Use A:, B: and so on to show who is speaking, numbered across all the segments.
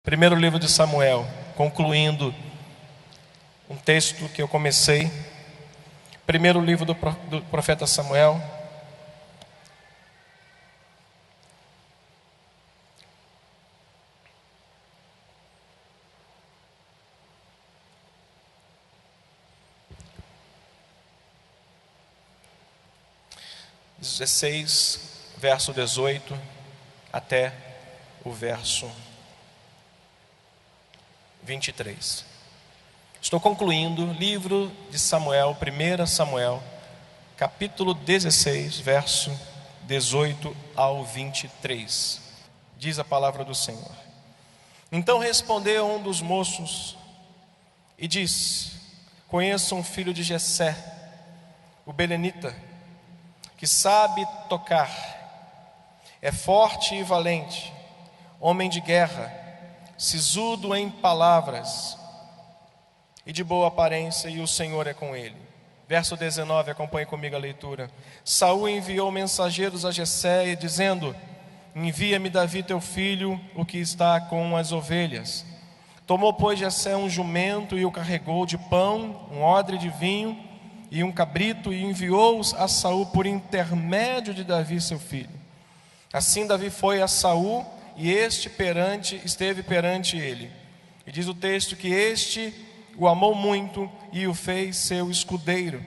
A: Primeiro livro de Samuel, concluindo um texto que eu comecei. Primeiro livro do profeta Samuel. Verso 18 até o verso 23. Estou concluindo o livro de Samuel, 1 Samuel, capítulo 16, verso 18 ao 23. Diz a palavra do Senhor. Então respondeu um dos moços e disse: conheço um filho de Jessé, o belenita, que sabe tocar, é forte e valente, homem de guerra, sisudo em palavras e de boa aparência, e o Senhor é com ele. Verso 19, acompanhe comigo a leitura. Saul enviou mensageiros a Jessé, dizendo: envia-me Davi teu filho, o que está com as ovelhas. Tomou, pois, Jessé um jumento e o carregou de pão, um odre de vinho e um cabrito, e enviou-os a Saul por intermédio de Davi seu filho. Assim Davi foi a Saul, e esteve perante ele. E diz o texto que este o amou muito e o fez seu escudeiro.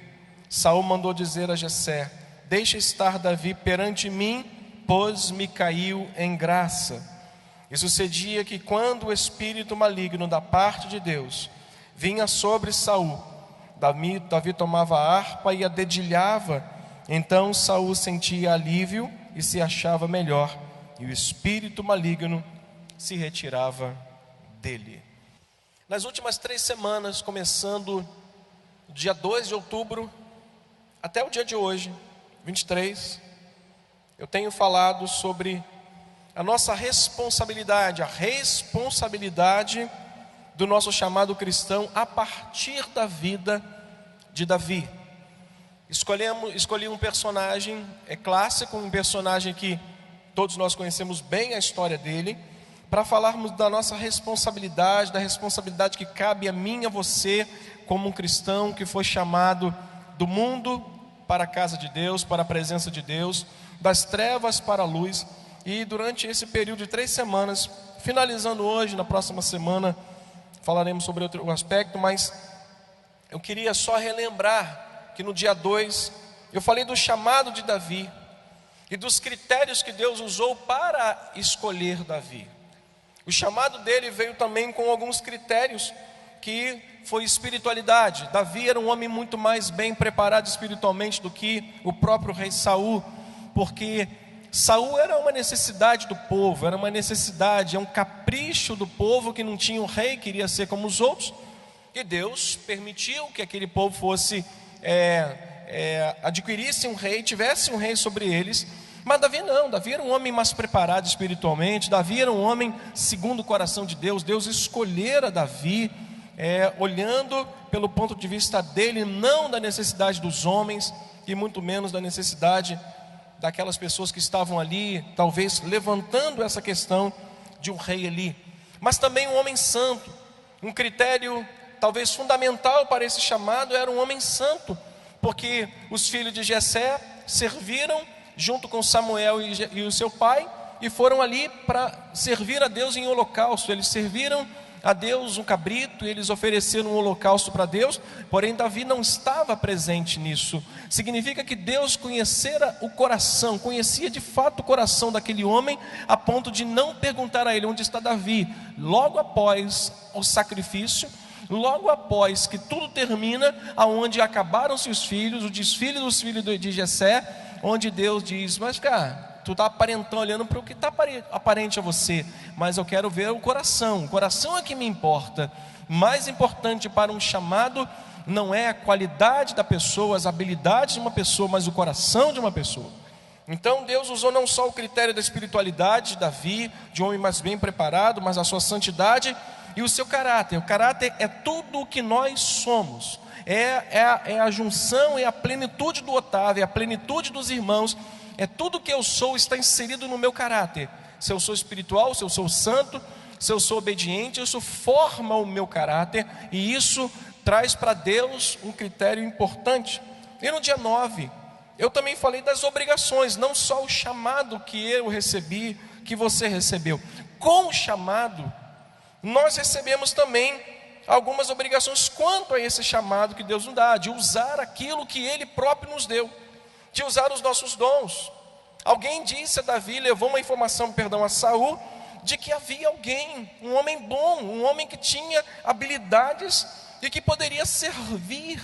A: Saul mandou dizer a Jessé: deixa estar Davi perante mim, pois me caiu em graça. E sucedia que quando o espírito maligno da parte de Deus vinha sobre Saul, Davi tomava a harpa e a dedilhava. Então Saul sentia alívio e se achava melhor, e o espírito maligno se retirava dele. Nas últimas 3 semanas, começando dia 2 de outubro até o dia de hoje, 23, eu tenho falado sobre a nossa responsabilidade, a responsabilidade do nosso chamado cristão a partir da vida de Davi. Escolhi um personagem clássico, um personagem que todos nós conhecemos bem a história dele, para falarmos da nossa responsabilidade, da responsabilidade que cabe a mim e a você, como um cristão que foi chamado do mundo para a casa de Deus, para a presença de Deus, das trevas para a luz. E durante esse período de 3 semanas, finalizando hoje, na próxima semana, falaremos sobre outro aspecto, mas eu queria só relembrar que no dia 2, eu falei do chamado de Davi, e dos critérios que Deus usou para escolher Davi. O chamado dele veio também com alguns critérios, que foi espiritualidade. Davi era um homem muito mais bem preparado espiritualmente do que o próprio rei Saul, porque Saul era uma necessidade do povo, era uma necessidade, é um capricho do povo que não tinha um rei, queria ser como os outros, e Deus permitiu que aquele povo fosse adquirisse um rei, tivesse um rei sobre eles. Mas Davi não, Davi era um homem mais preparado espiritualmente, Davi era um homem segundo o coração de Deus. Deus escolhera Davi, olhando pelo ponto de vista dele, não da necessidade dos homens, e muito menos da necessidade daquelas pessoas que estavam ali, talvez levantando essa questão de um rei ali. Mas também um homem santo. Um critério talvez fundamental para esse chamado era um homem santo, porque os filhos de Jessé serviram junto com Samuel e o seu pai, e foram ali para servir a Deus em holocausto. Eles serviram a Deus um cabrito, e eles ofereceram um holocausto para Deus, porém Davi não estava presente nisso. Significa que Deus conhecera o coração, conhecia de fato o coração daquele homem, a ponto de não perguntar a ele: onde está Davi? Logo após o sacrifício, logo após que tudo termina, aonde acabaram-se os filhos, o desfile dos filhos de Jessé, onde Deus diz: mas cara, tu está aparentando, olhando para o que está aparente a você, mas eu quero ver o coração é que me importa. Mais importante para um chamado não é a qualidade da pessoa, as habilidades de uma pessoa, mas o coração de uma pessoa. Então Deus usou não só o critério da espiritualidade de Davi, de um homem mais bem preparado, mas a sua santidade e o seu caráter. O caráter é tudo o que nós somos, é a junção, é a plenitude do Otávio, é a plenitude dos irmãos, é tudo que eu sou está inserido no meu caráter. Se eu sou espiritual, se eu sou santo, se eu sou obediente, isso forma o meu caráter, e isso traz para Deus um critério importante. E no dia 9, eu também falei das obrigações, não só o chamado que eu recebi, que você recebeu. Com o chamado, nós recebemos também algumas obrigações quanto a esse chamado que Deus nos dá, de usar aquilo que Ele próprio nos deu, de usar os nossos dons. Alguém disse a Davi, levou uma informação, a Saul, de que havia alguém, um homem bom, um homem que tinha habilidades e que poderia servir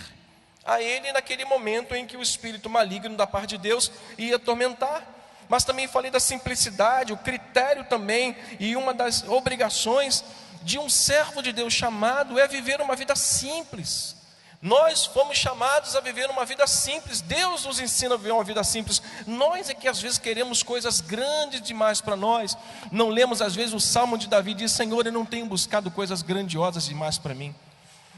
A: a ele naquele momento em que o espírito maligno da parte de Deus ia atormentar. Mas também falei da simplicidade, o critério também, e uma das obrigações de um servo de Deus chamado é viver uma vida simples. Nós fomos chamados a viver uma vida simples. Deus nos ensina a viver uma vida simples. Nós é que às vezes queremos coisas grandes demais para nós. Não lemos às vezes o Salmo de Davi, diz: Senhor, eu não tenho buscado coisas grandiosas demais para mim.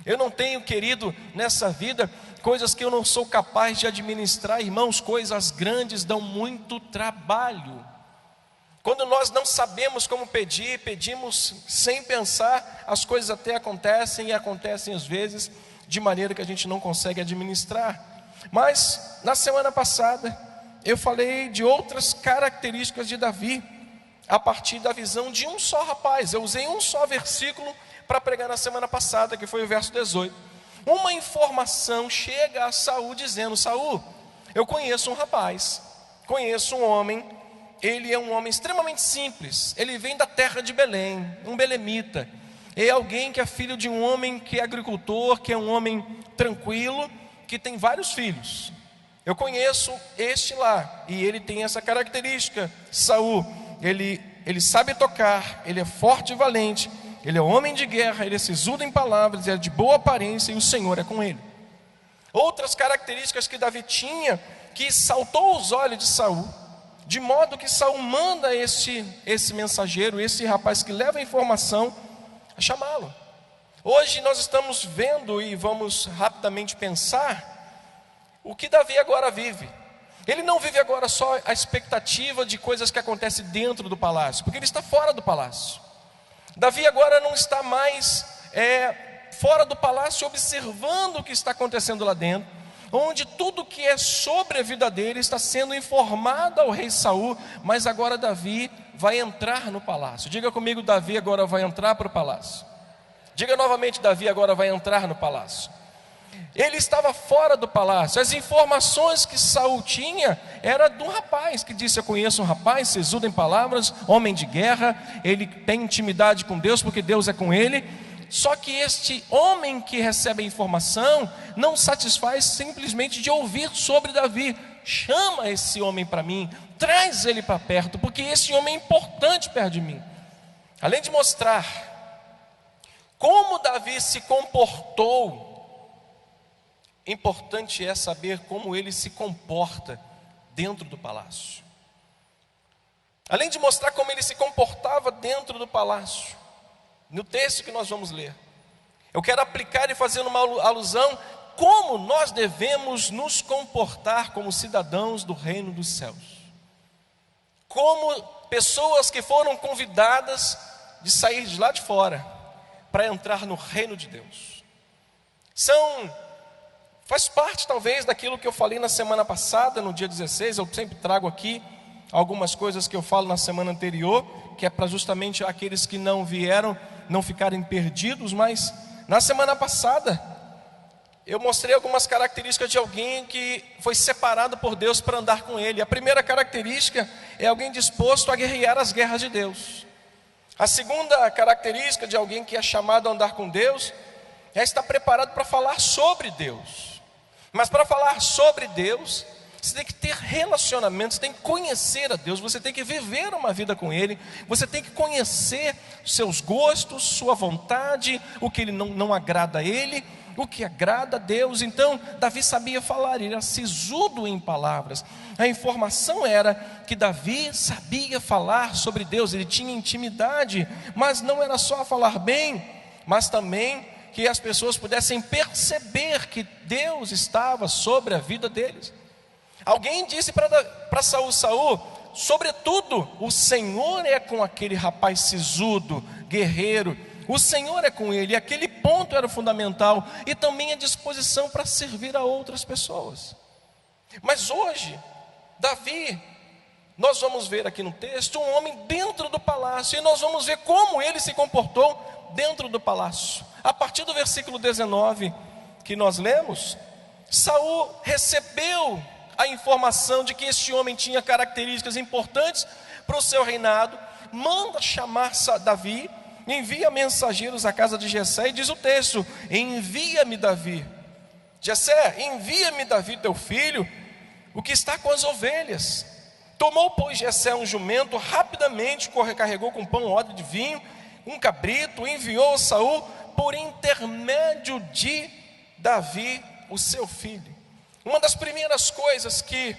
A: Eu não tenho querido nessa vida coisas que eu não sou capaz de administrar. Irmãos, coisas grandes dão muito trabalho. Quando nós não sabemos como pedir, pedimos sem pensar, as coisas até acontecem, e acontecem às vezes de maneira que a gente não consegue administrar. Mas na semana passada eu falei de outras características de Davi, a partir da visão de um só rapaz. Eu usei um só versículo para pregar na semana passada, que foi o verso 18. Uma informação chega a Saul dizendo: Saul, eu conheço um rapaz, conheço um homem, ele é um homem extremamente simples, ele vem da terra de Belém, um belemita, é alguém que é filho de um homem que é agricultor, que é um homem tranquilo, que tem vários filhos. Eu conheço este lá, e ele tem essa característica. Saul, ele sabe tocar, ele é forte e valente, ele é homem de guerra, ele é sisudo em palavras, ele é de boa aparência, e o Senhor é com ele. Outras características que Davi tinha, que saltou aos olhos de Saul, de modo que Saul manda esse mensageiro, esse rapaz que leva a informação, a chamá-lo. Hoje nós estamos vendo, e vamos rapidamente pensar, o que Davi agora vive. Ele não vive agora só a expectativa de coisas que acontecem dentro do palácio, porque ele está fora do palácio. Davi agora não está mais fora do palácio observando o que está acontecendo lá dentro, onde tudo que é sobre a vida dele está sendo informado ao rei Saul, mas agora Davi vai entrar no palácio. Diga comigo: Davi agora vai entrar para o palácio. Diga novamente: Davi agora vai entrar no palácio. Ele estava fora do palácio. As informações que Saul tinha era de um rapaz que disse: eu conheço um rapaz, sisudo em palavras, homem de guerra, ele tem intimidade com Deus porque Deus é com ele. Só que este homem que recebe a informação não satisfaz simplesmente de ouvir sobre Davi. Chama esse homem para mim, traz ele para perto, porque esse homem é importante perto de mim. Além de mostrar como Davi se comportou, importante é saber como ele se comporta dentro do palácio. Além de mostrar como ele se comportava dentro do palácio, no texto que nós vamos ler, eu quero aplicar e fazer uma alusão como nós devemos nos comportar como cidadãos do reino dos céus, como pessoas que foram convidadas de sair de lá de fora para entrar no reino de Deus. Faz parte talvez daquilo que eu falei na semana passada, no dia 16, eu sempre trago aqui algumas coisas que eu falo na semana anterior, que é para justamente aqueles que não vieram não ficarem perdidos. Mas na semana passada eu mostrei algumas características de alguém que foi separado por Deus para andar com Ele. A primeira característica é alguém disposto a guerrear as guerras de Deus. A segunda característica de alguém que é chamado a andar com Deus é estar preparado para falar sobre Deus. Mas para falar sobre Deus, você tem que ter relacionamento, você tem que conhecer a Deus, você tem que viver uma vida com Ele, você tem que conhecer seus gostos, sua vontade, o que não agrada a Ele, o que agrada a Deus. Então Davi sabia falar, ele era sisudo em palavras. A informação era que Davi sabia falar sobre Deus, ele tinha intimidade, mas não era só falar bem, mas também que as pessoas pudessem perceber que Deus estava sobre a vida deles. Alguém disse para Saul: Saul, sobretudo, o Senhor é com aquele rapaz sisudo, guerreiro. O Senhor é com ele, e aquele ponto era fundamental, e também a disposição para servir a outras pessoas. Mas hoje, Davi, nós vamos ver aqui no texto, um homem dentro do palácio, e nós vamos ver como ele se comportou dentro do palácio. A partir do versículo 19, que nós lemos, Saul recebeu a informação de que este homem tinha características importantes para o seu reinado, manda chamar Davi, envia mensageiros à casa de Jessé, e diz o texto: envia-me Davi. Jessé, envia-me Davi teu filho, o que está com as ovelhas. Tomou, pois, Jessé um jumento, rapidamente carregou com pão, odre de vinho, um cabrito, enviou a Saul por intermédio de Davi, o seu filho. Uma das primeiras coisas que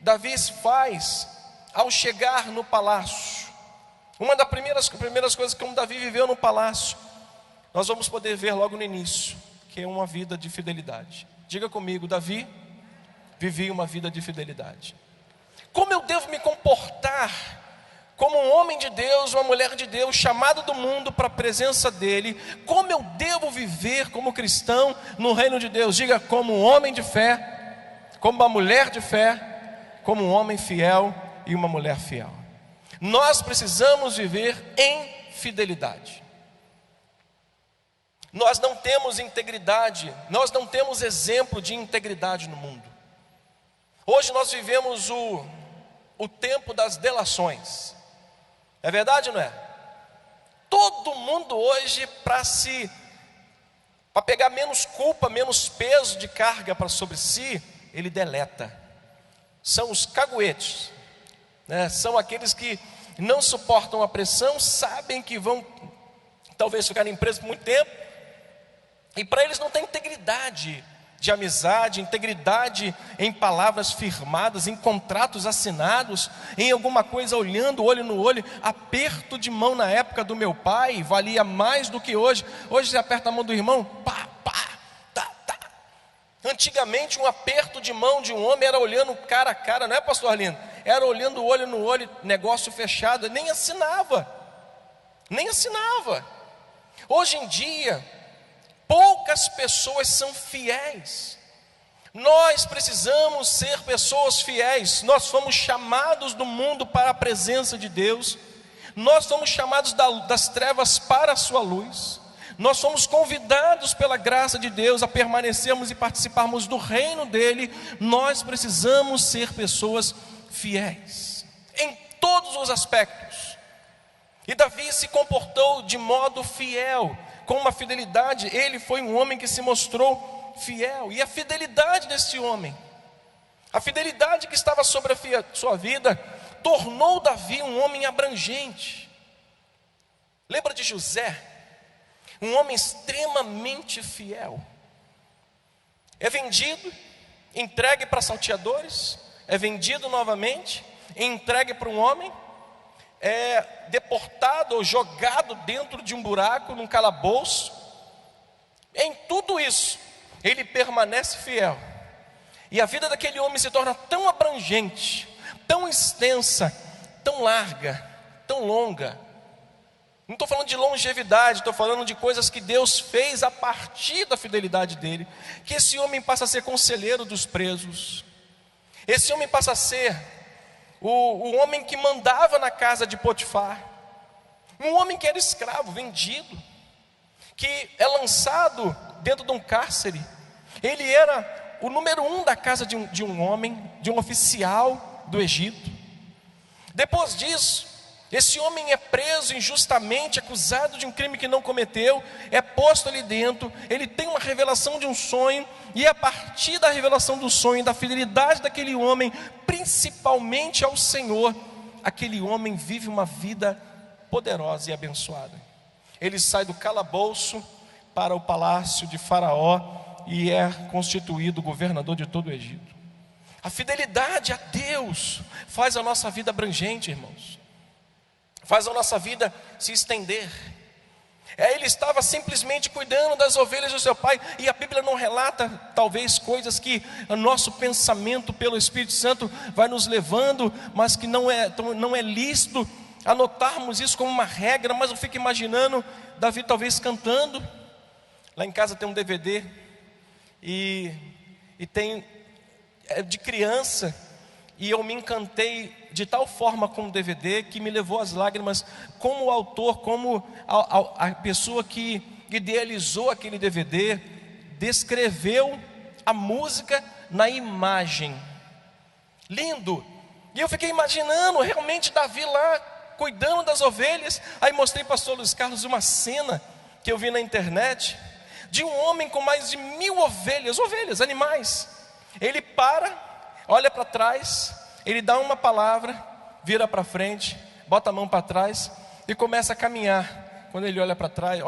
A: Davi faz ao chegar no palácio, uma das primeiras coisas que Davi viveu no palácio, nós vamos poder ver logo no início, que é uma vida de fidelidade. Diga comigo: Davi vivia uma vida de fidelidade. Como eu devo me comportar como um homem de Deus, uma mulher de Deus, chamado do mundo para a presença dele? Como eu devo viver como cristão no reino de Deus? Diga: como um homem de fé, como uma mulher de fé, como um homem fiel e uma mulher fiel. Nós precisamos viver em fidelidade. Nós não temos integridade, nós não temos exemplo de integridade no mundo. Hoje nós vivemos o tempo das delações. É verdade ou não é? Todo mundo hoje, para pegar menos culpa, menos peso de carga para sobre si, ele deleta. São os caguetes, né? São aqueles que não suportam a pressão, sabem que vão talvez ficar presos por muito tempo, e para eles não tem integridade de amizade, integridade em palavras firmadas, em contratos assinados, em alguma coisa olhando olho no olho. Aperto de mão na época do meu pai valia mais do que hoje. Hoje você aperta a mão do irmão, pá, pá, tá, tá. Antigamente um aperto de mão de um homem era olhando cara a cara, não é, pastor Arlindo? Era olhando olho no olho, negócio fechado, nem assinava. Hoje em dia, poucas pessoas são fiéis. Nós precisamos ser pessoas fiéis. Nós fomos chamados do mundo para a presença de Deus. Nós fomos chamados das trevas para a sua luz. Nós fomos convidados pela graça de Deus a permanecermos e participarmos do reino dele. Nós precisamos ser pessoas fiéis em todos os aspectos. E Davi se comportou de modo fiel, com uma fidelidade. Ele foi um homem que se mostrou fiel. E a fidelidade desse homem, a fidelidade que estava sobre a sua vida, tornou Davi um homem abrangente. Lembra de José? Um homem extremamente fiel. É vendido, entregue para salteadores, é vendido novamente, entregue para um homem, é deportado ou jogado dentro de um buraco, num calabouço. Em tudo isso, ele permanece fiel. E a vida daquele homem se torna tão abrangente, tão extensa, tão larga, tão longa. Não estou falando de longevidade, estou falando de coisas que Deus fez a partir da fidelidade dele. Que esse homem passa a ser conselheiro dos presos. Esse homem passa a ser o homem que mandava na casa de Potifar. Um homem que era escravo, vendido, que é lançado dentro de um cárcere. Ele era o número 1 da casa de um homem, de um oficial do Egito. Depois disso, esse homem é preso injustamente, acusado de um crime que não cometeu, é posto ali dentro. Ele tem uma revelação de um sonho, e a partir da revelação do sonho, da fidelidade daquele homem, principalmente ao Senhor, aquele homem vive uma vida poderosa e abençoada. Ele sai do calabouço para o palácio de Faraó e é constituído governador de todo o Egito. A fidelidade a Deus faz a nossa vida abrangente, irmãos. Faz a nossa vida se estender. É Ele estava simplesmente cuidando das ovelhas do seu pai. E a Bíblia não relata, talvez, coisas que o nosso pensamento pelo Espírito Santo vai nos levando, mas que não é lícito anotarmos isso como uma regra. Mas eu fico imaginando Davi talvez cantando. Lá em casa tem um DVD e tem de criança, e eu me encantei de tal forma com o DVD que me levou às lágrimas, como o autor, como a pessoa que idealizou aquele DVD descreveu a música na imagem. Lindo! E eu fiquei imaginando realmente Davi lá cuidando das ovelhas. Aí mostrei para o pastor Luiz Carlos uma cena que eu vi na internet de um homem com mais de 1000 ovelhas, animais. Ele para, olha para trás, ele dá uma palavra, vira para frente, bota a mão para trás e começa a caminhar. Quando ele olha para trás,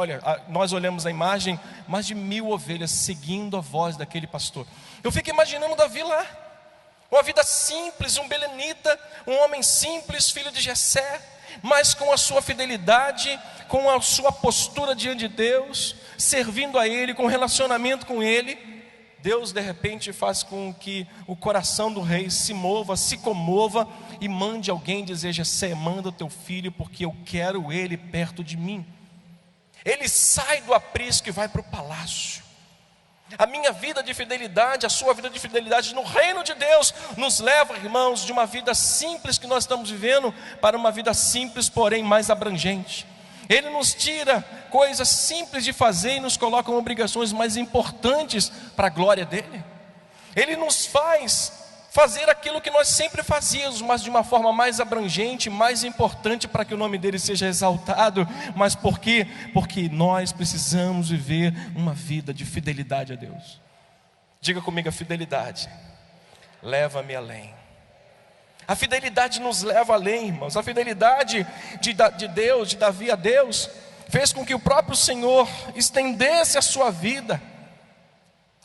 A: nós olhamos a imagem, mais de 1000 ovelhas seguindo a voz daquele pastor. Eu fico imaginando Davi lá, uma vida simples, um belenita, um homem simples, filho de Jessé, mas com a sua fidelidade, com a sua postura diante de Deus, servindo a Ele, com relacionamento com Ele. Deus de repente faz com que o coração do rei se mova, se comova e mande alguém dizer: Jessé, manda o teu filho, porque eu quero ele perto de mim. Ele sai do aprisco e vai para o palácio. A minha vida de fidelidade, a sua vida de fidelidade no reino de Deus nos leva, irmãos, de uma vida simples que nós estamos vivendo para uma vida simples, porém mais abrangente. Ele nos tira coisas simples de fazer e nos coloca em obrigações mais importantes para a glória dele. Ele nos faz fazer aquilo que nós sempre fazíamos, mas de uma forma mais abrangente, mais importante, para que o nome dele seja exaltado. Mas por quê? Porque nós precisamos viver uma vida de fidelidade a Deus. Diga comigo: a fidelidade leva-me além. A fidelidade nos leva além, irmãos. A fidelidade de Deus, de Davi a Deus, fez com que o próprio Senhor estendesse a sua vida,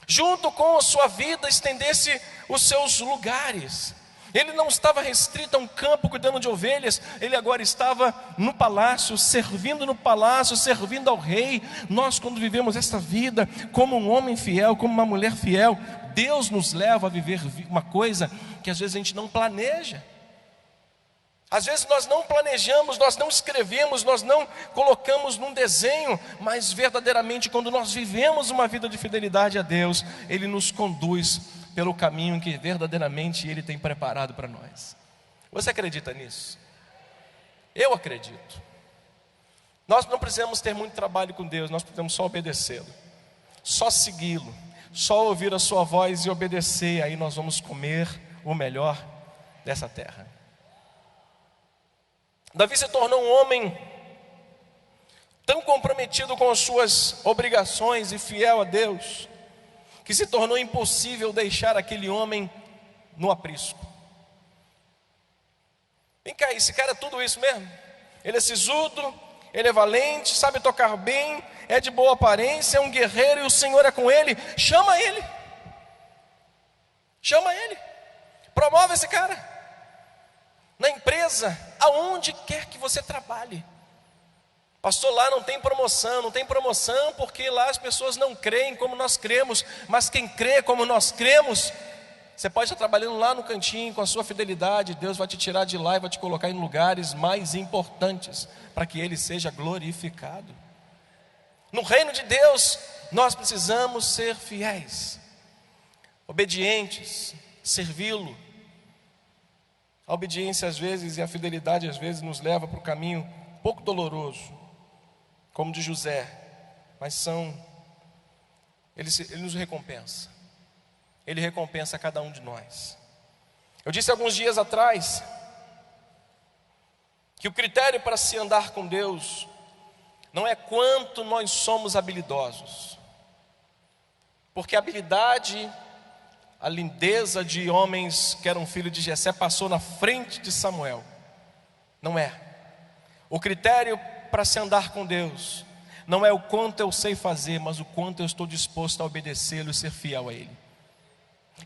A: junto com a sua vida estendesse os seus lugares. Ele não estava restrito a um campo cuidando de ovelhas, ele agora estava no palácio, servindo ao rei. Nós, quando vivemos esta vida como um homem fiel, como uma mulher fiel, Deus nos leva a viver uma coisa que às vezes a gente não planeja. Às vezes nós não planejamos, nós não escrevemos, nós não colocamos num desenho, mas verdadeiramente quando nós vivemos uma vida de fidelidade a Deus, Ele nos conduz pelo caminho que verdadeiramente Ele tem preparado para nós. Você acredita nisso? Eu acredito. Nós não precisamos ter muito trabalho com Deus, nós precisamos só obedecê-lo, só segui-lo, só ouvir a sua voz e obedecer. Aí nós vamos comer o melhor dessa terra. Davi se tornou um homem tão comprometido com as suas obrigações e fiel a Deus, que se tornou impossível deixar aquele homem no aprisco. Vem cá, esse cara é tudo isso mesmo? Ele é sisudo, ele é valente, sabe tocar bem, é de boa aparência, é um guerreiro e o Senhor é com ele. Chama ele, promove esse cara. Na empresa, aonde quer que você trabalhe. Pastor, lá não tem promoção porque lá as pessoas não creem como nós cremos. Mas quem crê como nós cremos, você pode estar trabalhando lá no cantinho com a sua fidelidade, Deus vai te tirar de lá e vai te colocar em lugares mais importantes, para que Ele seja glorificado. No reino de Deus, nós precisamos ser fiéis, obedientes, servi-lo. A obediência às vezes e a fidelidade às vezes nos leva para um caminho pouco doloroso, como de José, mas Ele nos recompensa. Ele recompensa a cada um de nós. Eu disse alguns dias atrás que o critério para se andar com Deus não é quanto nós somos habilidosos, porque a habilidade, a lindeza de homens que eram filhos de Jessé passou na frente de Samuel. Não é. O critério para se andar com Deus não é o quanto eu sei fazer, mas o quanto eu estou disposto a obedecê-lo e ser fiel a Ele.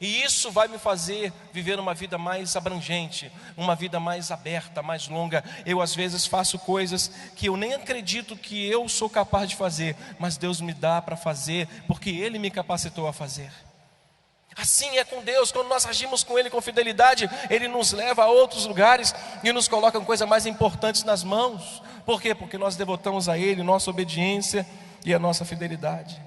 A: E isso vai me fazer viver uma vida mais abrangente, uma vida mais aberta, mais longa. Eu às vezes faço coisas que eu nem acredito que eu sou capaz de fazer, mas Deus me dá para fazer, porque Ele me capacitou a fazer. Assim é com Deus, quando nós agimos com Ele com fidelidade, Ele nos leva a outros lugares e nos coloca com coisas mais importantes nas mãos. Por quê? Porque nós devotamos a Ele nossa obediência e a nossa fidelidade.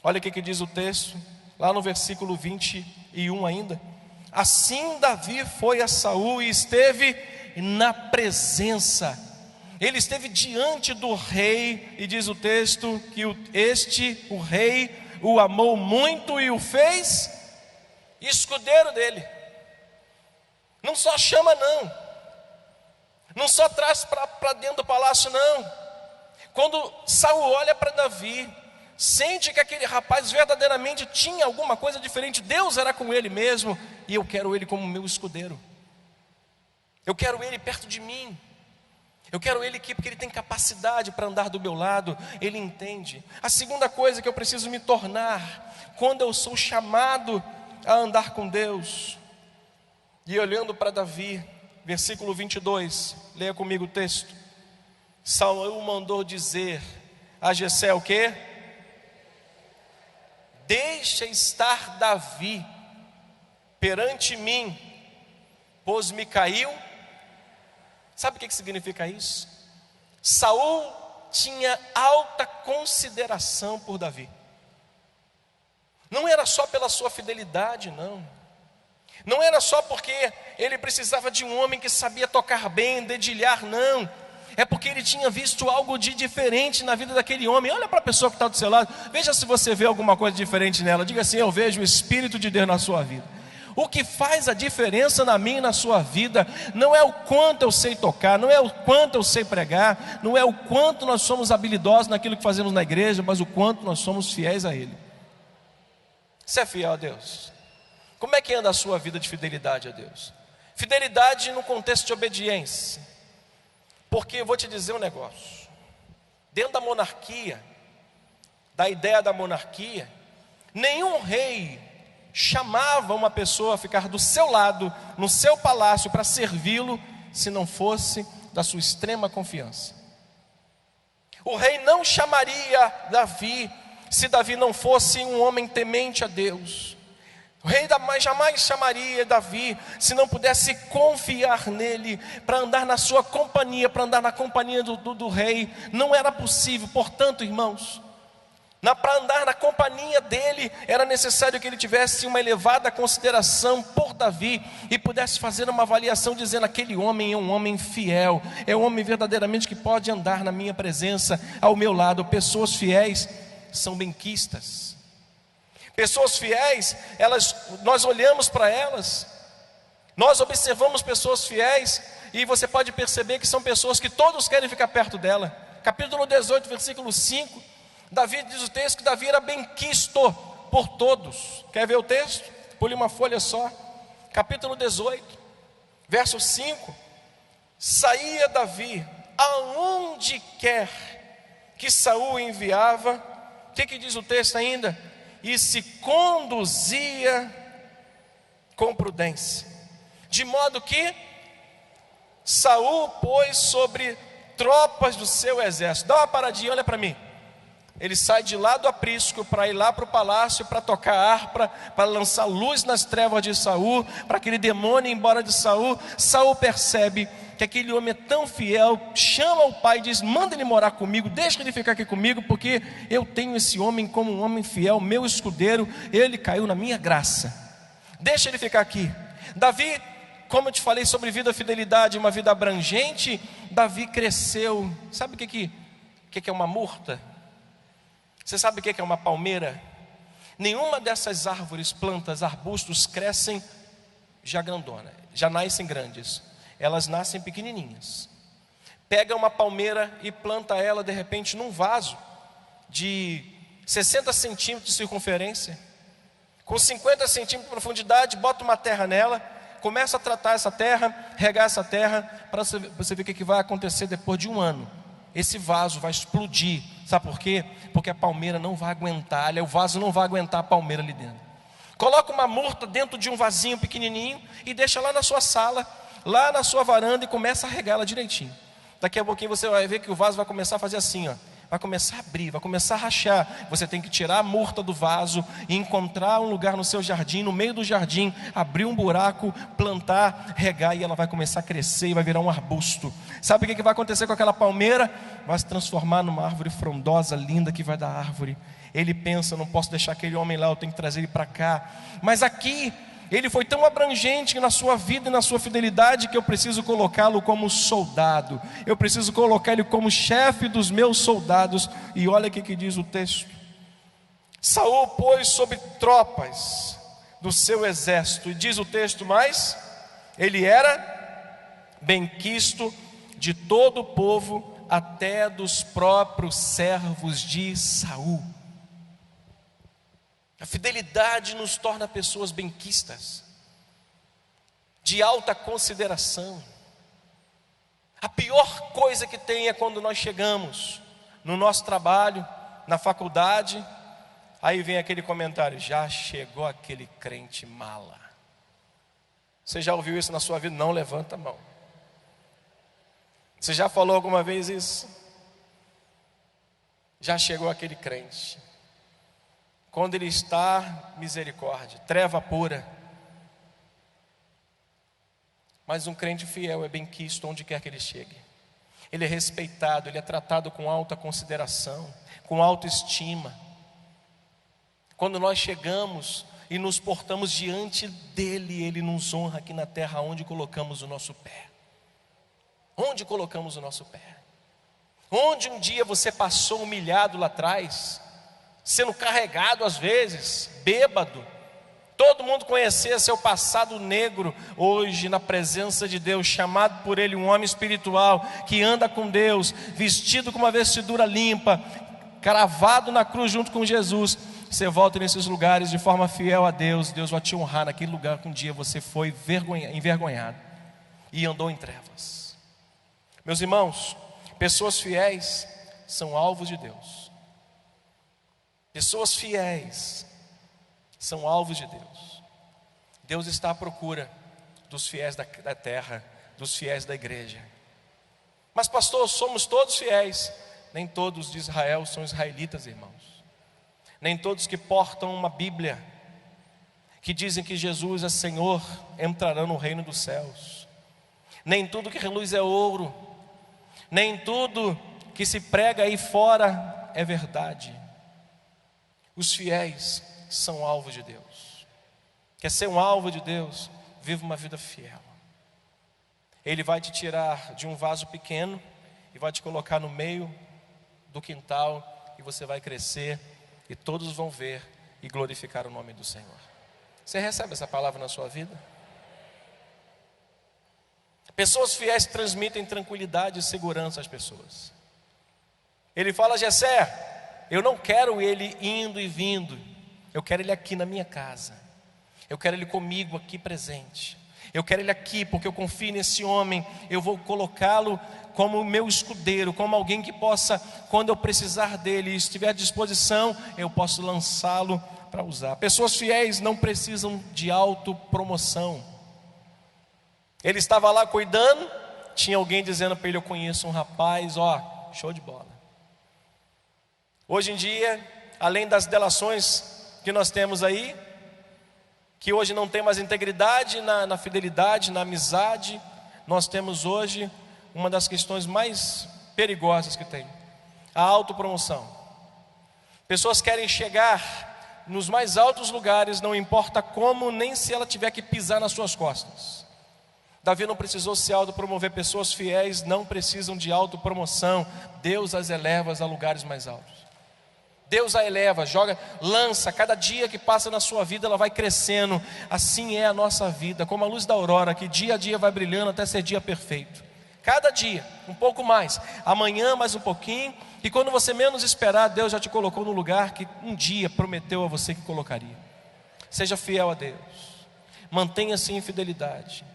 A: Olha o que diz o texto, lá no versículo 21 ainda. Assim Davi foi a Saul e esteve na presença. Ele esteve diante do rei, e diz o texto que o rei, o amou muito e o fez escudeiro dele. Não só chama não só traz para dentro do palácio não. Quando Saul olha para Davi, sente que aquele rapaz verdadeiramente tinha alguma coisa diferente, Deus era com ele mesmo, e eu quero ele como meu escudeiro, eu quero ele perto de mim, eu quero ele aqui porque ele tem capacidade para andar do meu lado, ele entende. A segunda coisa que eu preciso me tornar, quando eu sou chamado a andar com Deus, e olhando para Davi, versículo 22, leia comigo o texto. Saul mandou dizer a Jessé o quê? Deixa estar Davi perante mim, pois me caiu. Sabe o que significa isso? Saul tinha alta consideração por Davi. Não era só pela sua fidelidade, não era só porque ele precisava de um homem que sabia tocar bem, dedilhar, não. É porque ele tinha visto algo de diferente na vida daquele homem. Olha para a pessoa que está do seu lado, veja se você vê alguma coisa diferente nela. Diga assim: eu vejo o Espírito de Deus na sua vida. O que faz a diferença na minha e na sua vida não é o quanto eu sei tocar, não é o quanto eu sei pregar, não é o quanto nós somos habilidosos naquilo que fazemos na igreja, mas o quanto nós somos fiéis a Ele. Você é fiel a Deus? Como é que anda a sua vida de fidelidade a Deus? Fidelidade no contexto de obediência. Porque eu vou te dizer um negócio. Dentro da monarquia, da ideia da monarquia, nenhum rei chamava uma pessoa a ficar do seu lado, no seu palácio, para servi-lo, se não fosse da sua extrema confiança. O rei não chamaria Davi, se Davi não fosse um homem temente a Deus. O rei jamais chamaria Davi, se não pudesse confiar nele, para andar na sua companhia, para andar na companhia do rei. Não era possível. Portanto, irmãos, para andar na companhia dele, era necessário que ele tivesse uma elevada consideração por Davi, e pudesse fazer uma avaliação dizendo: aquele homem é um homem fiel, é um homem verdadeiramente que pode andar na minha presença, ao meu lado. Pessoas fiéis são benquistas. Pessoas fiéis, nós olhamos para elas, nós observamos pessoas fiéis, e você pode perceber que são pessoas que todos querem ficar perto dela. Capítulo 18, versículo 5, Davi diz o texto que Davi era benquisto por todos. Quer ver o texto? Pule uma folha só. Capítulo 18, verso 5. Saía Davi aonde quer que Saul enviava. O que diz o texto ainda? E se conduzia com prudência, de modo que Saul pôs sobre tropas do seu exército. Dá uma paradinha, olha para mim. Ele sai de lá do aprisco para ir lá para o palácio, para tocar harpa, para lançar luz nas trevas de Saul, para aquele demônio ir embora de Saul. Saul percebe que aquele homem é tão fiel, chama o pai e diz: manda ele morar comigo, deixa ele ficar aqui comigo, porque eu tenho esse homem como um homem fiel, meu escudeiro, ele caiu na minha graça, deixa ele ficar aqui. Davi, como eu te falei sobre vida, fidelidade, uma vida abrangente, Davi cresceu. Sabe o que é uma murta? Você sabe o que é uma palmeira? Nenhuma dessas árvores, plantas, arbustos crescem já grandona, já nascem grandes. Elas nascem pequenininhas. Pega uma palmeira e planta ela de repente num vaso de 60 centímetros de circunferência, com 50 centímetros de profundidade. Bota uma terra nela, começa a tratar essa terra, regar essa terra, para você ver o que vai acontecer depois de um ano. Esse vaso vai explodir. Sabe por quê? Porque a palmeira não vai aguentar, o vaso não vai aguentar a palmeira ali dentro. Coloca uma murta dentro de um vasinho pequenininho e deixa lá na sua sala, lá na sua varanda, e começa a regá-la direitinho. Daqui a pouquinho você vai ver que o vaso vai começar a fazer assim, ó. Vai começar a abrir, vai começar a rachar. Você tem que tirar a murta do vaso e encontrar um lugar no seu jardim, no meio do jardim, abrir um buraco, plantar, regar, e ela vai começar a crescer e vai virar um arbusto. Sabe o que vai acontecer com aquela palmeira? Vai se transformar numa árvore frondosa, linda, que vai dar árvore. Ele pensa: não posso deixar aquele homem lá, eu tenho que trazer ele para cá. Mas aqui ele foi tão abrangente na sua vida e na sua fidelidade, que eu preciso colocá-lo como soldado. Eu preciso colocar ele como chefe dos meus soldados. E olha o que diz o texto: Saul pôs sobre tropas do seu exército. E diz o texto mais: ele era benquisto de todo o povo, até dos próprios servos de Saul. A fidelidade nos torna pessoas benquistas, de alta consideração. A pior coisa que tem é quando nós chegamos no nosso trabalho, na faculdade, aí vem aquele comentário: já chegou aquele crente mala. Você já ouviu isso na sua vida? Não levanta a mão. Você já falou alguma vez isso? Já chegou aquele crente. Quando ele está, misericórdia, treva pura. Mas um crente fiel é benquisto onde quer que ele chegue. Ele é respeitado, ele é tratado com alta consideração, com autoestima. Quando nós chegamos e nos portamos diante dele, ele nos honra aqui na terra, onde colocamos o nosso pé. Onde colocamos o nosso pé? Onde um dia você passou humilhado lá atrás, sendo carregado às vezes, bêbado, todo mundo conhecia seu passado negro. Hoje, na presença de Deus, chamado por Ele, um homem espiritual, que anda com Deus, vestido com uma vestidura limpa, cravado na cruz junto com Jesus, você volta nesses lugares de forma fiel a Deus. Deus vai te honrar naquele lugar que um dia você foi envergonhado e andou em trevas. Meus irmãos, pessoas fiéis são alvos de Deus. Pessoas fiéis são alvos de Deus. Deus está à procura dos fiéis da terra, dos fiéis da igreja. Mas pastor, somos todos fiéis. Nem todos de Israel são israelitas, irmãos. Nem todos que portam uma Bíblia, que dizem que Jesus é Senhor, entrarão no reino dos céus. Nem tudo que reluz é ouro. Nem tudo que se prega aí fora é verdade. Os fiéis são alvos de Deus. Quer ser um alvo de Deus? Viva uma vida fiel. Ele vai te tirar de um vaso pequeno e vai te colocar no meio do quintal, e você vai crescer e todos vão ver e glorificar o nome do Senhor. Você recebe essa palavra na sua vida? Pessoas fiéis transmitem tranquilidade e segurança às pessoas. Ele fala: Jessé, eu não quero ele indo e vindo, eu quero ele aqui na minha casa. Eu quero ele comigo aqui presente. Eu quero ele aqui porque eu confio nesse homem. Eu vou colocá-lo como meu escudeiro, como alguém que possa, quando eu precisar dele e estiver à disposição, eu posso lançá-lo para usar. Pessoas fiéis não precisam de autopromoção. Ele estava lá cuidando, tinha alguém dizendo para ele: eu conheço um rapaz, ó, show de bola. Hoje em dia, além das delações que nós temos aí, que hoje não tem mais integridade na fidelidade, na amizade, nós temos hoje uma das questões mais perigosas que tem: a autopromoção. Pessoas querem chegar nos mais altos lugares, não importa como, nem se ela tiver que pisar nas suas costas. Davi não precisou se autopromover. Pessoas fiéis não precisam de autopromoção. Deus as eleva a lugares mais altos. Deus a eleva, joga, lança. Cada dia que passa na sua vida, ela vai crescendo. Assim é a nossa vida, como a luz da aurora, que dia a dia vai brilhando até ser dia perfeito. Cada dia, um pouco mais. Amanhã mais um pouquinho. E quando você menos esperar, Deus já te colocou no lugar que um dia prometeu a você que colocaria. Seja fiel a Deus. Mantenha-se em fidelidade.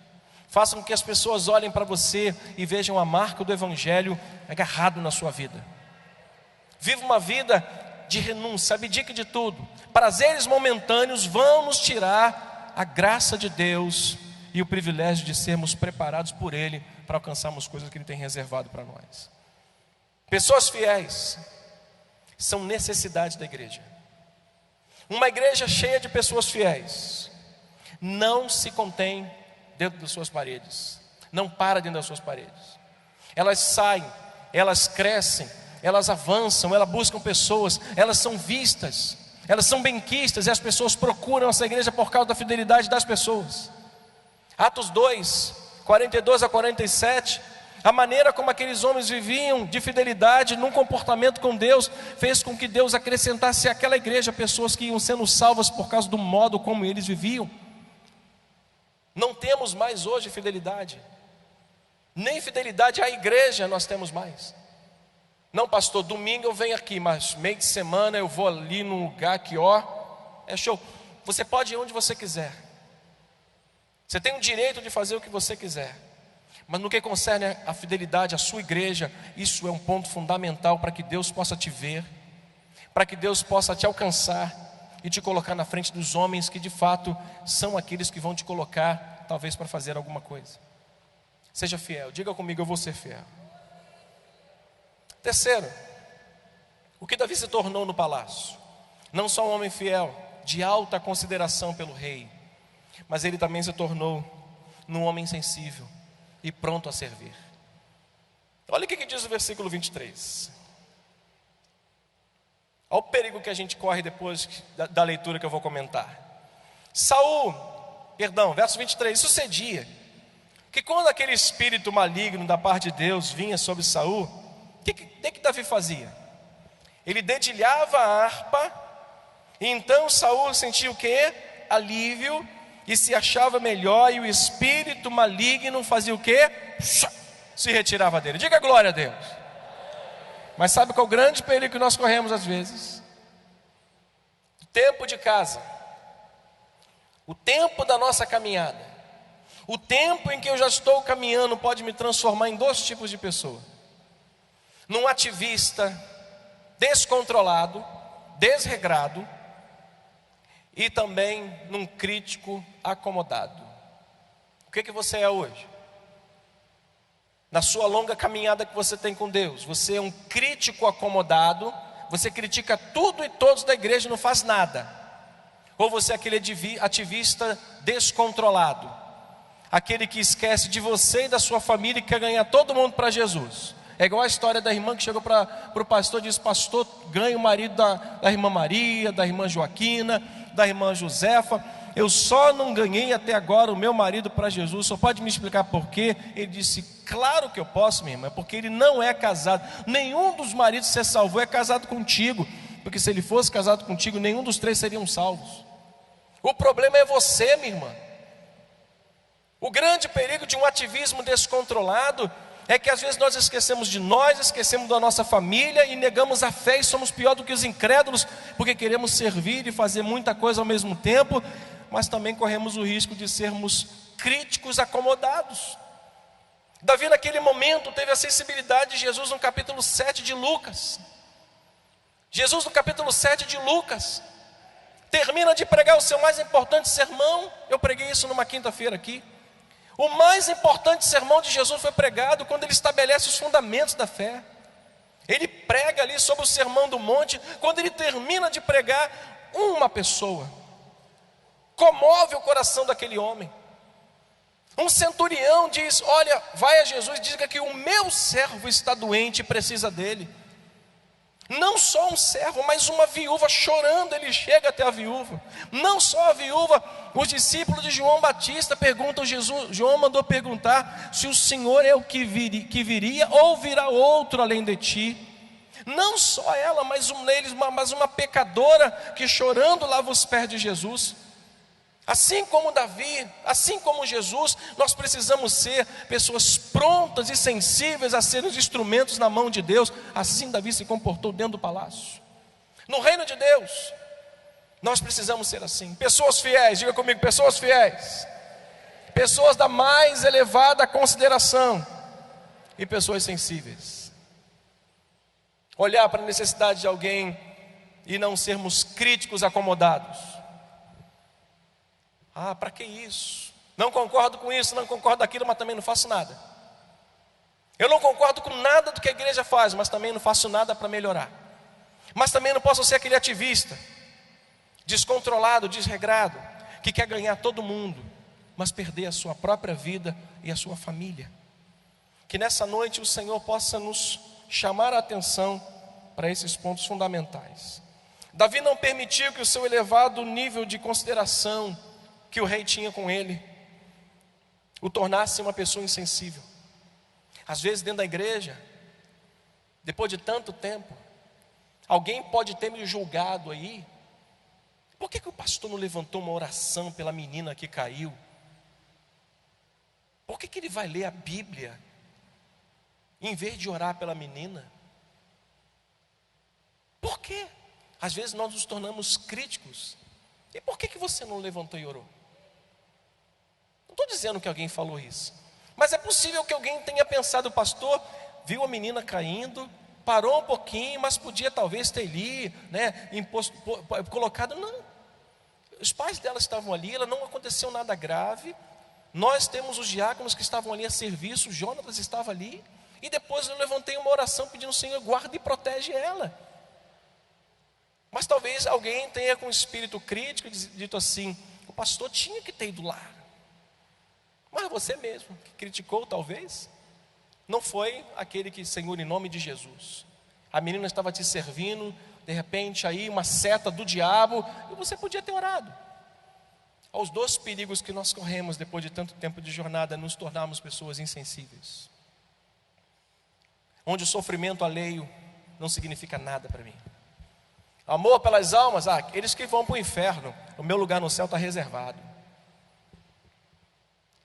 A: Faça com que as pessoas olhem para você e vejam a marca do Evangelho agarrado na sua vida. Viva uma vida de renúncia, abdique de tudo. Prazeres momentâneos vão nos tirar a graça de Deus e o privilégio de sermos preparados por Ele para alcançarmos coisas que Ele tem reservado para nós. Pessoas fiéis são necessidades da igreja. Uma igreja cheia de pessoas fiéis não se contém dentro das suas paredes, não para dentro das suas paredes. Elas saem, elas crescem, elas avançam, elas buscam pessoas, elas são vistas, elas são benquistas, e as pessoas procuram essa igreja por causa da fidelidade das pessoas. Atos 2, 42 a 47, a maneira como aqueles homens viviam de fidelidade num comportamento com Deus, fez com que Deus acrescentasse àquela igreja pessoas que iam sendo salvas por causa do modo como eles viviam. Não temos mais hoje fidelidade, nem fidelidade à igreja nós temos mais. Não, pastor, domingo eu venho aqui, mas meio de semana eu vou ali num lugar que é show. Você pode ir onde você quiser, você tem o direito de fazer o que você quiser, mas no que concerne a fidelidade à sua igreja, isso é um ponto fundamental para que Deus possa te ver, para que Deus possa te alcançar e te colocar na frente dos homens que de fato são aqueles que vão te colocar, talvez para fazer alguma coisa. Seja fiel, diga comigo, eu vou ser fiel. Terceiro, o que Davi se tornou no palácio? Não só um homem fiel, de alta consideração pelo rei, mas ele também se tornou um homem sensível e pronto a servir. Olha o que diz o versículo 23. Olha o perigo que a gente corre depois da leitura que eu vou comentar. Verso 23, sucedia que quando aquele espírito maligno da parte de Deus vinha sobre Saul, o que Davi fazia? Ele dedilhava a harpa, e então Saul sentia o quê? Alívio, e se achava melhor, e o espírito maligno fazia o quê? Se retirava dele. Diga glória a Deus. Mas sabe qual é o grande perigo que nós corremos às vezes? O tempo de casa, o tempo da nossa caminhada, o tempo em que eu já estou caminhando pode me transformar em dois tipos de pessoa: num ativista descontrolado, desregrado, e também num crítico acomodado. O que você é hoje? Na sua longa caminhada que você tem com Deus, você é um crítico acomodado, você critica tudo e todos da igreja e não faz nada. Ou você é aquele ativista descontrolado, aquele que esquece de você e da sua família e quer ganhar todo mundo para Jesus. É igual a história da irmã que chegou para o pastor e disse: pastor, ganha o marido da irmã Maria, da irmã Joaquina, da irmã Josefa. Eu só não ganhei até agora o meu marido para Jesus. Só pode me explicar por quê? Ele disse: claro que eu posso, minha irmã, é porque ele não é casado. Nenhum dos maridos que você salvou é casado contigo, porque se ele fosse casado contigo, nenhum dos três seriam salvos. O problema é você, minha irmã. O grande perigo de um ativismo descontrolado é que às vezes nós esquecemos de nós, esquecemos da nossa família e negamos a fé, e somos pior do que os incrédulos, porque queremos servir e fazer muita coisa ao mesmo tempo, mas também corremos o risco de sermos críticos acomodados. Davi naquele momento teve a sensibilidade de Jesus no capítulo 7 de Lucas. Jesus no capítulo 7 de Lucas termina de pregar o seu mais importante sermão. Eu preguei isso numa quinta-feira aqui. O mais importante sermão de Jesus foi pregado quando ele estabelece os fundamentos da fé. Ele prega ali sobre o sermão do monte. Quando ele termina de pregar, uma pessoa comove o coração daquele homem. Um centurião diz: olha, vai a Jesus e diga que o meu servo está doente e precisa dele. Não só um servo, mas uma viúva chorando, ele chega até a viúva. Não só a viúva, os discípulos de João Batista perguntam a Jesus. João mandou perguntar se o Senhor é o que viria ou virá outro além de ti. Não só ela, mas uma pecadora que chorando lava os pés de Jesus. Assim como Davi, assim como Jesus, nós precisamos ser pessoas prontas e sensíveis a serem os instrumentos na mão de Deus. Assim Davi se comportou dentro do palácio. No reino de Deus, nós precisamos ser assim. Pessoas fiéis, diga comigo, pessoas fiéis. Pessoas da mais elevada consideração. E pessoas sensíveis. Olhar para a necessidade de alguém e não sermos críticos acomodados. Ah, para que isso? Não concordo com isso, não concordo com aquilo, mas também não faço nada. Eu não concordo com nada do que a igreja faz, mas também não faço nada para melhorar. Mas também não posso ser aquele ativista, descontrolado, desregrado, que quer ganhar todo mundo, mas perder a sua própria vida e a sua família. Que nessa noite o Senhor possa nos chamar a atenção para esses pontos fundamentais. Davi não permitiu que o seu elevado nível de consideração que o rei tinha com ele o tornasse uma pessoa insensível. Às vezes dentro da igreja, depois de tanto tempo, alguém pode ter me julgado aí. Por que o pastor não levantou uma oração pela menina que caiu? Por que ele vai ler a Bíblia em vez de orar pela menina? Por quê? Às vezes nós nos tornamos críticos. E por que você não levantou e orou? Não estou dizendo que alguém falou isso, mas é possível que alguém tenha pensado: o pastor viu a menina caindo, parou um pouquinho, mas podia talvez ter ali, colocado. Não, os pais dela estavam ali, ela não aconteceu nada grave. Nós temos os diáconos que estavam ali a serviço, o Jonatas estava ali. E depois eu levantei uma oração pedindo: Senhor, guarda e protege ela. Mas talvez alguém tenha com espírito crítico dito assim: o pastor tinha que ter ido lá. Mas você mesmo que criticou, talvez não foi aquele que: Senhor, em nome de Jesus. A menina estava te servindo, de repente aí uma seta do diabo, e você podia ter orado. Aos dois perigos que nós corremos depois de tanto tempo de jornada: nos tornarmos pessoas insensíveis, onde o sofrimento alheio não significa nada para mim. Amor pelas almas, eles que vão para o inferno, o meu lugar no céu está reservado.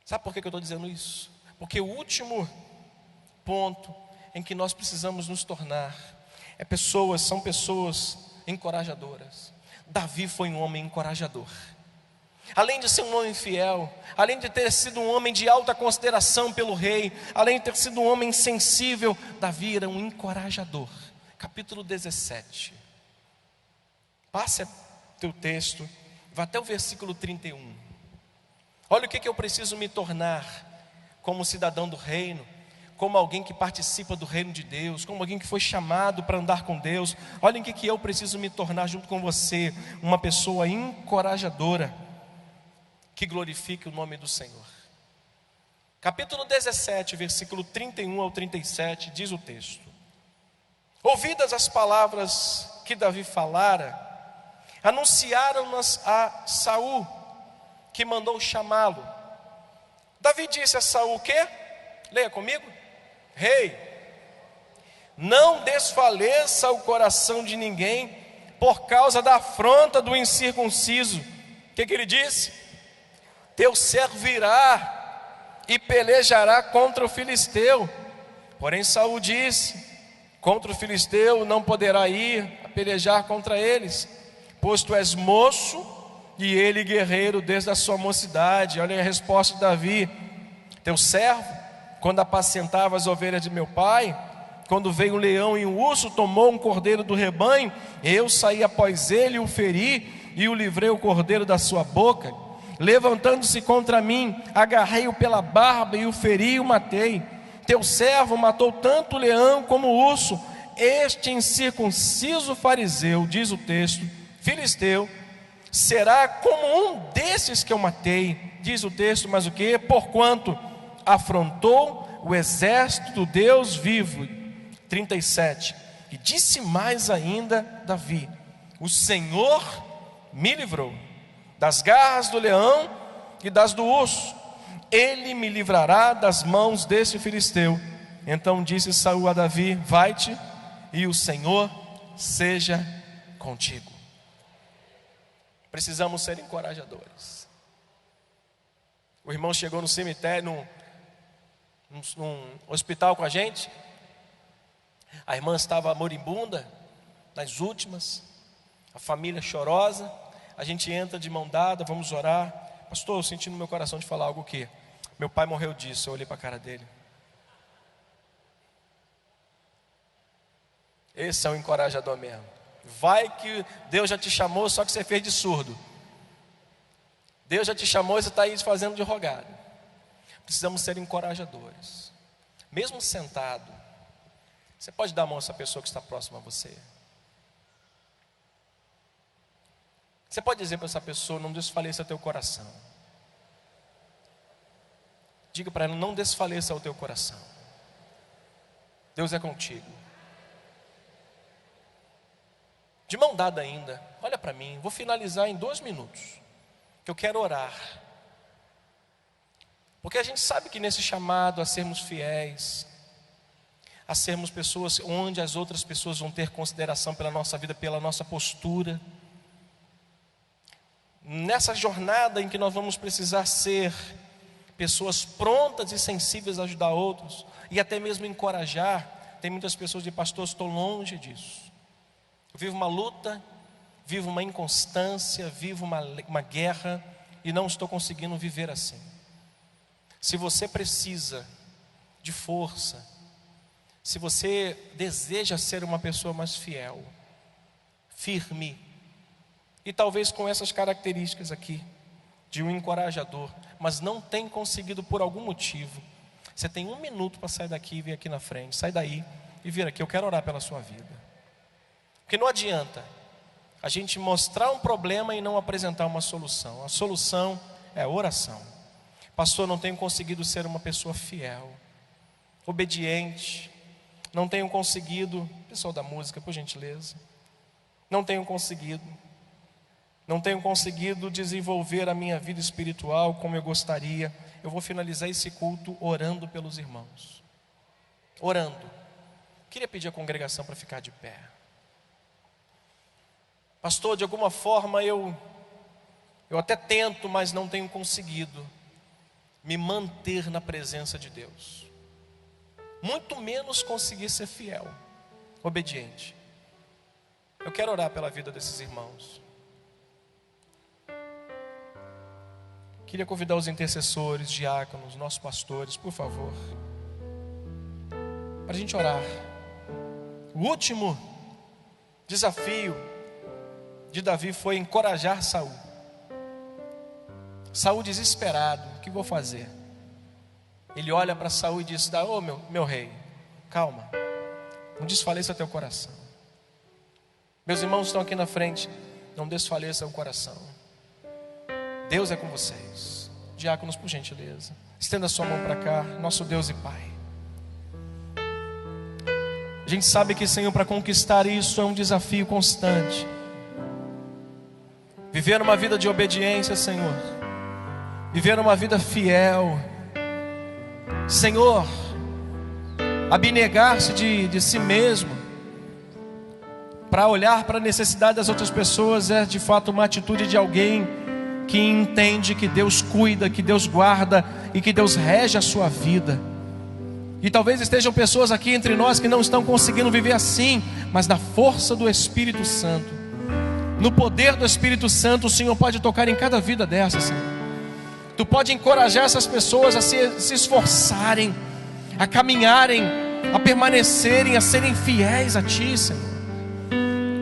A: Sabe por que eu estou dizendo isso? Porque o último ponto em que nós precisamos nos tornar são pessoas encorajadoras. Davi foi um homem encorajador. Além de ser um homem fiel, além de ter sido um homem de alta consideração pelo rei, além de ter sido um homem sensível, Davi era um encorajador. Capítulo 17. Passe teu texto, vá até o versículo 31. Olha o que eu preciso me tornar como cidadão do reino, como alguém que participa do reino de Deus, como alguém que foi chamado para andar com Deus. Olha em que eu preciso me tornar junto com você: uma pessoa encorajadora, que glorifique o nome do Senhor. Capítulo 17, versículo 31 ao 37, diz o texto: ouvidas as palavras que Davi falara, anunciaram-nas a Saul, que mandou chamá-lo. Davi disse a Saul: o quê? Leia comigo. Rei, não desfaleça o coração de ninguém por causa da afronta do incircunciso. O que ele disse? Teu servo virá e pelejará contra o filisteu. Porém Saul disse: contra o filisteu não poderá ir a pelejar contra eles, pois tu és moço e ele guerreiro desde a sua mocidade. Olha a resposta de Davi: teu servo, quando apacentava as ovelhas de meu pai, quando veio um leão e um urso, tomou um cordeiro do rebanho, eu saí após ele, o feri e o livrei o cordeiro da sua boca. Levantando-se contra mim, agarrei-o pela barba e o feri e o matei. Teu servo matou tanto o leão como o urso. Este incircunciso fariseu, diz o texto, filisteu, será como um desses que eu matei, diz o texto, mas o que? Porquanto afrontou o exército do Deus vivo. 37. E disse mais ainda Davi: o Senhor me livrou das garras do leão e das do urso, ele me livrará das mãos deste filisteu. Então disse Saul a Davi: vai-te e o Senhor seja contigo. Precisamos ser encorajadores. O irmão chegou no cemitério, num hospital com a gente. A irmã estava moribunda, nas últimas, a família chorosa. A gente entra de mão dada, vamos orar. Pastor, eu senti no meu coração de falar algo que meu pai morreu disso. Eu olhei para a cara dele. Esse é o encorajador mesmo. Vai que Deus já te chamou, só que você fez de surdo. Deus já te chamou e você está aí fazendo de rogado. Precisamos ser encorajadores. Mesmo sentado, você pode dar a mão a essa pessoa que está próxima a você. Você pode dizer para essa pessoa: não desfaleça teu coração. Diga para ela: não desfaleça o teu coração. Deus é contigo. De mão dada ainda, olha para mim, vou finalizar em 2 minutos, que eu quero orar. Porque a gente sabe que nesse chamado a sermos fiéis, a sermos pessoas onde as outras pessoas vão ter consideração pela nossa vida, pela nossa postura, nessa jornada em que nós vamos precisar ser pessoas prontas e sensíveis a ajudar outros, e até mesmo encorajar. Tem muitas pessoas de: pastor, estou longe disso. Eu vivo uma luta, vivo uma inconstância, vivo uma guerra, e não estou conseguindo viver assim. Se você precisa de força, se você deseja ser uma pessoa mais fiel, firme, e talvez com essas características aqui, de um encorajador, mas não tem conseguido por algum motivo, você tem 1 minuto para sair daqui e vir aqui na frente. Sai daí e vir aqui, eu quero orar pela sua vida. Porque não adianta a gente mostrar um problema e não apresentar uma solução. A solução é a oração. Pastor, não tenho conseguido ser uma pessoa fiel, obediente. Não tenho conseguido, pessoal da música, por gentileza. Não tenho conseguido desenvolver a minha vida espiritual como eu gostaria. Eu vou finalizar esse culto orando pelos irmãos. Orando. Queria pedir à congregação para ficar de pé. Pastor, de alguma forma eu até tento, mas não tenho conseguido me manter na presença de Deus. Muito menos conseguir ser fiel, obediente. Eu quero orar pela vida desses irmãos. Queria convidar os intercessores, diáconos, nossos pastores, por favor, para a gente orar. O último desafio de Davi foi encorajar Saul. Saul desesperado: o que vou fazer? Ele olha para Saul e diz: ô meu rei, calma, não desfaleça teu coração. Meus irmãos estão aqui na frente, não desfaleça o coração. Deus é com vocês. Diáconos, por gentileza, estenda sua mão para cá. Nosso Deus e Pai, a gente sabe que, Senhor, para conquistar isso é um desafio constante. Viver uma vida de obediência, Senhor, viver uma vida fiel, Senhor, abnegar-se de si mesmo para olhar para a necessidade das outras pessoas é de fato uma atitude de alguém que entende que Deus cuida, que Deus guarda e que Deus rege a sua vida. E talvez estejam pessoas aqui entre nós que não estão conseguindo viver assim, mas na força do Espírito Santo, no poder do Espírito Santo, o Senhor pode tocar em cada vida dessas, Senhor. Tu pode encorajar essas pessoas a se esforçarem, a caminharem, a permanecerem, a serem fiéis a Ti, Senhor.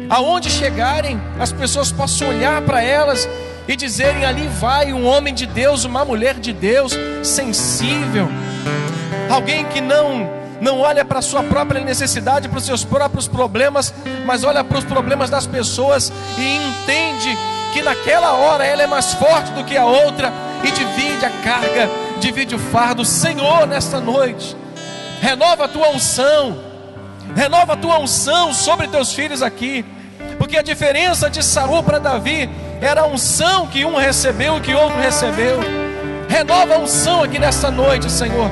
A: Aonde chegarem, as pessoas possam olhar para elas e dizerem: ali vai um homem de Deus, uma mulher de Deus, sensível. Alguém que não olha para a sua própria necessidade, para os seus próprios problemas, mas olha para os problemas das pessoas e entende que naquela hora ela é mais forte do que a outra e divide a carga, divide o fardo. Senhor, nesta noite, renova a tua unção sobre teus filhos aqui, porque a diferença de Saul para Davi era a unção que um recebeu e que outro recebeu. Renova a unção aqui nesta noite, Senhor,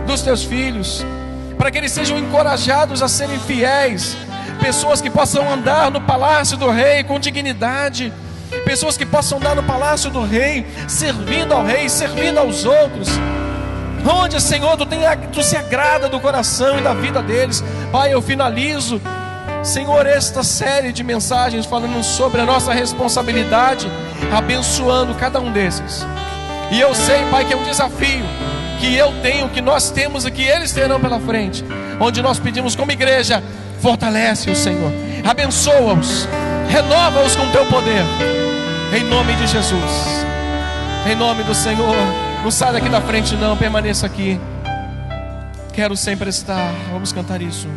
A: dos teus filhos, para que eles sejam encorajados a serem fiéis, pessoas que possam andar no palácio do rei com dignidade, pessoas que possam andar no palácio do rei, servindo ao rei, servindo aos outros, onde, Senhor, tu se agrada do coração e da vida deles. Pai, eu finalizo, Senhor, esta série de mensagens falando sobre a nossa responsabilidade, abençoando cada um desses. E eu sei, Pai, que é um desafio que eu tenho, que nós temos e que eles terão pela frente, onde nós pedimos como igreja: fortalece o Senhor, abençoa-os, renova-os com teu poder, em nome de Jesus, em nome do Senhor. Não sai daqui da frente não, permaneça aqui. Quero sempre estar. Vamos cantar isso.